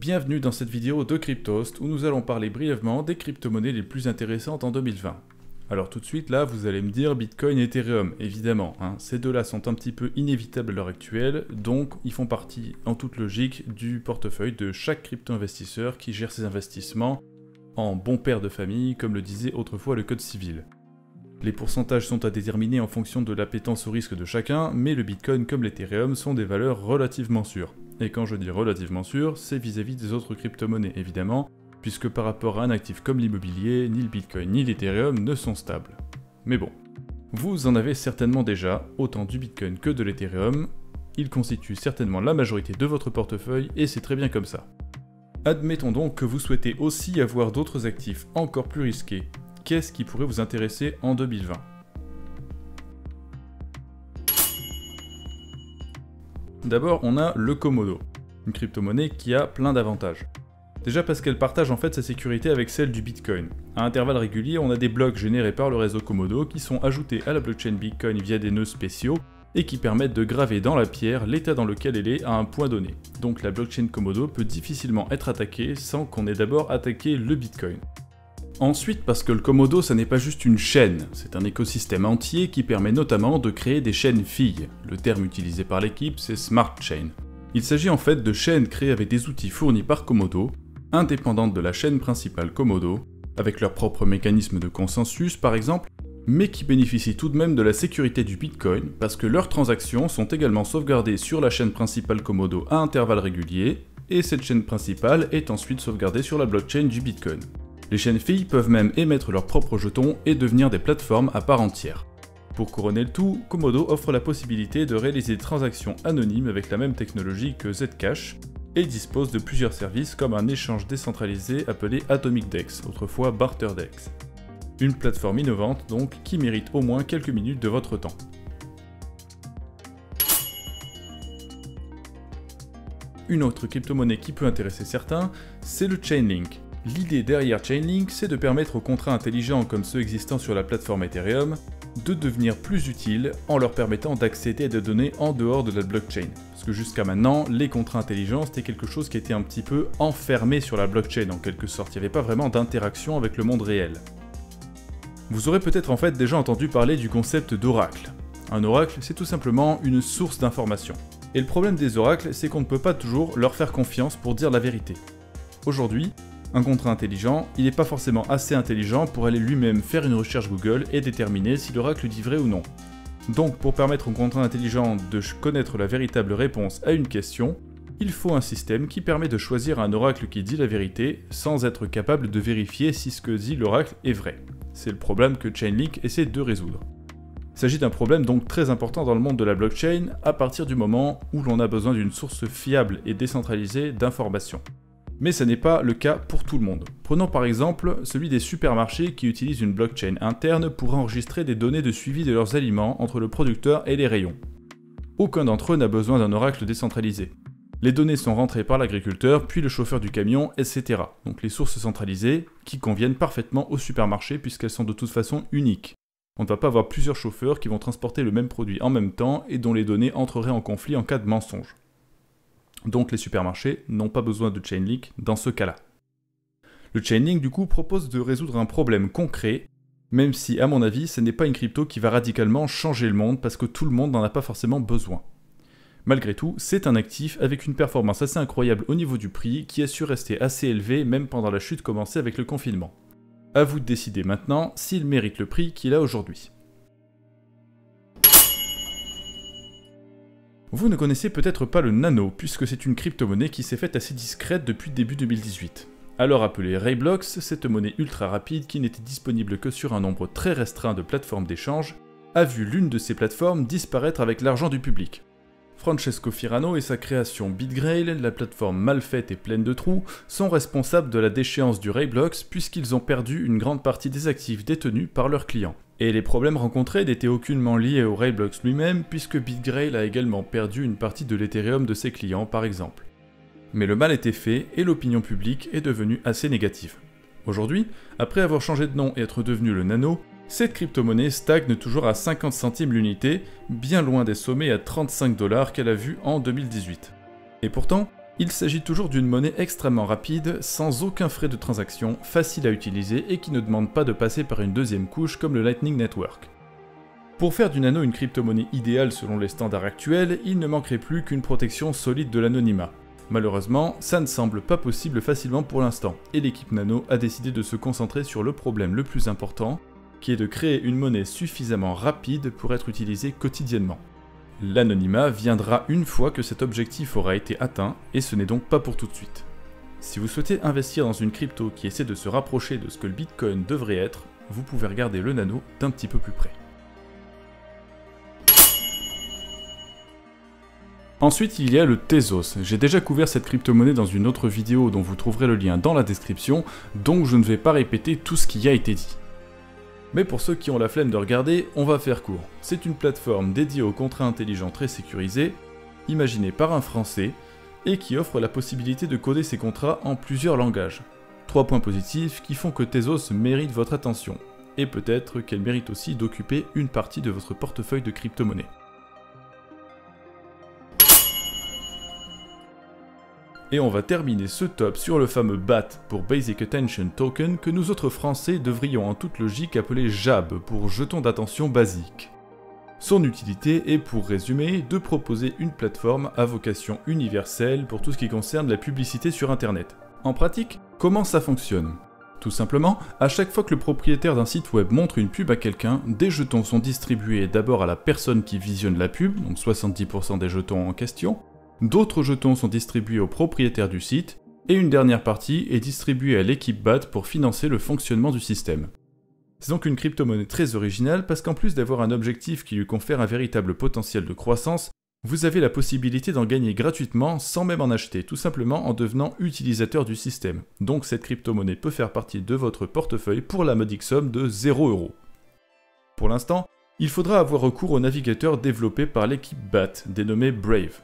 Bienvenue dans cette vidéo de Cryptost où nous allons parler brièvement des crypto-monnaies les plus intéressantes en 2020. Alors tout de suite là, vous allez me dire Bitcoin et Ethereum, évidemment. Ces deux-là sont un petit peu inévitables à l'heure actuelle, donc ils font partie en toute logique du portefeuille de chaque crypto-investisseur qui gère ses investissements en bon père de famille, comme le disait autrefois le Code civil. Les pourcentages sont à déterminer en fonction de l'appétence au risque de chacun, mais le Bitcoin comme l'Ethereum sont des valeurs relativement sûres. Et quand je dis relativement sûres, c'est vis-à-vis des autres crypto-monnaies évidemment, puisque par rapport à un actif comme l'immobilier, ni le Bitcoin ni l'Ethereum ne sont stables. Mais bon, vous en avez certainement déjà, autant du Bitcoin que de l'Ethereum, ils constituent certainement la majorité de votre portefeuille et c'est très bien comme ça. Admettons donc que vous souhaitez aussi avoir d'autres actifs encore plus risqués. Qu'est-ce qui pourrait vous intéresser en 2020 ? D'abord, on a le Komodo, une crypto-monnaie qui a plein d'avantages. Déjà parce qu'elle partage en fait sa sécurité avec celle du Bitcoin. À intervalles réguliers, on a des blocs générés par le réseau Komodo qui sont ajoutés à la blockchain Bitcoin via des nœuds spéciaux et qui permettent de graver dans la pierre l'état dans lequel elle est à un point donné. Donc la blockchain Komodo peut difficilement être attaquée sans qu'on ait d'abord attaqué le Bitcoin. Ensuite, parce que le Komodo, ça n'est pas juste une chaîne, c'est un écosystème entier qui permet notamment de créer des chaînes filles. Le terme utilisé par l'équipe, c'est Smart Chain. Il s'agit en fait de chaînes créées avec des outils fournis par Komodo, indépendantes de la chaîne principale Komodo, avec leur propre mécanisme de consensus par exemple, mais qui bénéficient tout de même de la sécurité du Bitcoin parce que leurs transactions sont également sauvegardées sur la chaîne principale Komodo à intervalles réguliers, et cette chaîne principale est ensuite sauvegardée sur la blockchain du Bitcoin. Les chaînes filles peuvent même émettre leurs propres jetons et devenir des plateformes à part entière. Pour couronner le tout, Komodo offre la possibilité de réaliser des transactions anonymes avec la même technologie que Zcash et dispose de plusieurs services comme un échange décentralisé appelé Atomic Dex, autrefois BarterDex. Une plateforme innovante donc qui mérite au moins quelques minutes de votre temps. Une autre crypto-monnaie qui peut intéresser certains, c'est le Chainlink. L'idée derrière Chainlink, c'est de permettre aux contrats intelligents comme ceux existant sur la plateforme Ethereum de devenir plus utiles en leur permettant d'accéder à des données en dehors de la blockchain. Parce que jusqu'à maintenant, les contrats intelligents, c'était quelque chose qui était un petit peu enfermé sur la blockchain en quelque sorte. Il n'y avait pas vraiment d'interaction avec le monde réel. Vous aurez peut-être en fait déjà entendu parler du concept d'oracle. Un oracle, c'est tout simplement une source d'information. Et le problème des oracles, c'est qu'on ne peut pas toujours leur faire confiance pour dire la vérité. Aujourd'hui, un contrat intelligent, il n'est pas forcément assez intelligent pour aller lui-même faire une recherche Google et déterminer si l'oracle dit vrai ou non. Donc pour permettre au contrat intelligent de connaître la véritable réponse à une question, il faut un système qui permet de choisir un oracle qui dit la vérité sans être capable de vérifier si ce que dit l'oracle est vrai. C'est le problème que Chainlink essaie de résoudre. Il s'agit d'un problème donc très important dans le monde de la blockchain à partir du moment où l'on a besoin d'une source fiable et décentralisée d'informations. Mais ce n'est pas le cas pour tout le monde. Prenons par exemple celui des supermarchés qui utilisent une blockchain interne pour enregistrer des données de suivi de leurs aliments entre le producteur et les rayons. Aucun d'entre eux n'a besoin d'un oracle décentralisé. Les données sont rentrées par l'agriculteur, puis le chauffeur du camion, etc. Donc les sources centralisées qui conviennent parfaitement au supermarché puisqu'elles sont de toute façon uniques. On ne va pas avoir plusieurs chauffeurs qui vont transporter le même produit en même temps et dont les données entreraient en conflit en cas de mensonge. Donc les supermarchés n'ont pas besoin de Chainlink dans ce cas-là. Le Chainlink du coup propose de résoudre un problème concret, même si à mon avis ce n'est pas une crypto qui va radicalement changer le monde parce que tout le monde n'en a pas forcément besoin. Malgré tout, c'est un actif avec une performance assez incroyable au niveau du prix qui a su rester assez élevé même pendant la chute commencée avec le confinement. À vous de décider maintenant s'il mérite le prix qu'il a aujourd'hui. Vous ne connaissez peut-être pas le Nano, puisque c'est une crypto-monnaie qui s'est faite assez discrète depuis début 2018. Alors appelée Rayblox, cette monnaie ultra rapide qui n'était disponible que sur un nombre très restreint de plateformes d'échange, a vu l'une de ces plateformes disparaître avec l'argent du public. Francesco Firano et sa création BitGrail, la plateforme mal faite et pleine de trous, sont responsables de la déchéance du Rayblox puisqu'ils ont perdu une grande partie des actifs détenus par leurs clients. Et les problèmes rencontrés n'étaient aucunement liés au Rayblox lui-même puisque BitGrail a également perdu une partie de l'Ethereum de ses clients par exemple. Mais le mal était fait et l'opinion publique est devenue assez négative. Aujourd'hui, après avoir changé de nom et être devenu le Nano, cette crypto-monnaie stagne toujours à 50 centimes l'unité, bien loin des sommets à 35 $ qu'elle a vus en 2018. Et pourtant, Il s'agit toujours d'une monnaie extrêmement rapide, sans aucun frais de transaction, facile à utiliser et qui ne demande pas de passer par une deuxième couche comme le Lightning Network. Pour faire du Nano une crypto-monnaie idéale selon les standards actuels, il ne manquerait plus qu'une protection solide de l'anonymat. Malheureusement, ça ne semble pas possible facilement pour l'instant, et l'équipe Nano a décidé de se concentrer sur le problème le plus important, qui est de créer une monnaie suffisamment rapide pour être utilisée quotidiennement. L'anonymat viendra une fois que cet objectif aura été atteint, et ce n'est donc pas pour tout de suite. Si vous souhaitez investir dans une crypto qui essaie de se rapprocher de ce que le Bitcoin devrait être, vous pouvez regarder le Nano d'un petit peu plus près. Ensuite, il y a le Tezos. J'ai déjà couvert cette crypto-monnaie dans une autre vidéo dont vous trouverez le lien dans la description, donc je ne vais pas répéter tout ce qui a été dit. Mais pour ceux qui ont la flemme de regarder, on va faire court. C'est une plateforme dédiée aux contrats intelligents très sécurisés, imaginée par un Français, et qui offre la possibilité de coder ces contrats en plusieurs langages. 3 points positifs qui font que Tezos mérite votre attention, et peut-être qu'elle mérite aussi d'occuper une partie de votre portefeuille de crypto-monnaie. Et on va terminer ce top sur le fameux BAT pour Basic Attention Token que nous autres Français devrions en toute logique appeler JAB pour jeton d'attention basique. Son utilité est, pour résumer, de proposer une plateforme à vocation universelle pour tout ce qui concerne la publicité sur internet. En pratique, comment ça fonctionne ? Tout simplement, à chaque fois que le propriétaire d'un site web montre une pub à quelqu'un, des jetons sont distribués d'abord à la personne qui visionne la pub, donc 70% des jetons en question. D'autres jetons sont distribués au propriétaire du site, et une dernière partie est distribuée à l'équipe BAT pour financer le fonctionnement du système. C'est donc une crypto-monnaie très originale parce qu'en plus d'avoir un objectif qui lui confère un véritable potentiel de croissance, vous avez la possibilité d'en gagner gratuitement sans même en acheter, tout simplement en devenant utilisateur du système. Donc cette crypto-monnaie peut faire partie de votre portefeuille pour la modique somme de 0 €. Pour l'instant, il faudra avoir recours au navigateur développé par l'équipe BAT, dénommé Brave.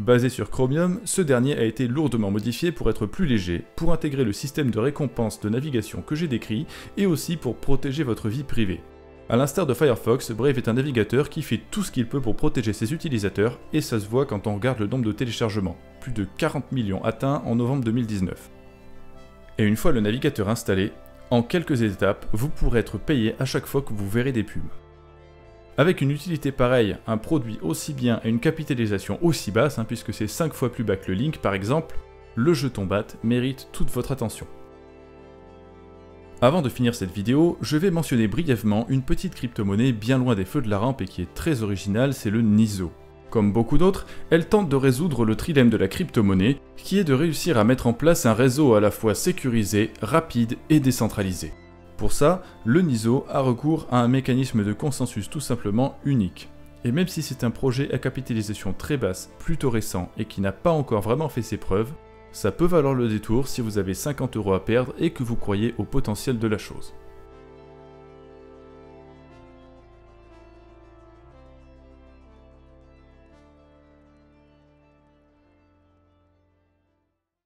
Basé sur Chromium, ce dernier a été lourdement modifié pour être plus léger, pour intégrer le système de récompense de navigation que j'ai décrit, et aussi pour protéger votre vie privée. A l'instar de Firefox, Brave est un navigateur qui fait tout ce qu'il peut pour protéger ses utilisateurs, et ça se voit quand on regarde le nombre de téléchargements, plus de 40 millions atteints en novembre 2019. Et une fois le navigateur installé, en quelques étapes, vous pourrez être payé à chaque fois que vous verrez des pubs. Avec une utilité pareille, un produit aussi bien et une capitalisation aussi basse, puisque c'est 5 fois plus bas que le Link par exemple, le jeton BAT mérite toute votre attention. Avant de finir cette vidéo, je vais mentionner brièvement une petite crypto-monnaie bien loin des feux de la rampe et qui est très originale, c'est le Nizo. Comme beaucoup d'autres, elle tente de résoudre le trilemme de la crypto-monnaie, qui est de réussir à mettre en place un réseau à la fois sécurisé, rapide et décentralisé. Pour ça, le Nizo a recours à un mécanisme de consensus tout simplement unique. Et même si c'est un projet à capitalisation très basse, plutôt récent et qui n'a pas encore vraiment fait ses preuves, ça peut valoir le détour si vous avez 50 € à perdre et que vous croyez au potentiel de la chose.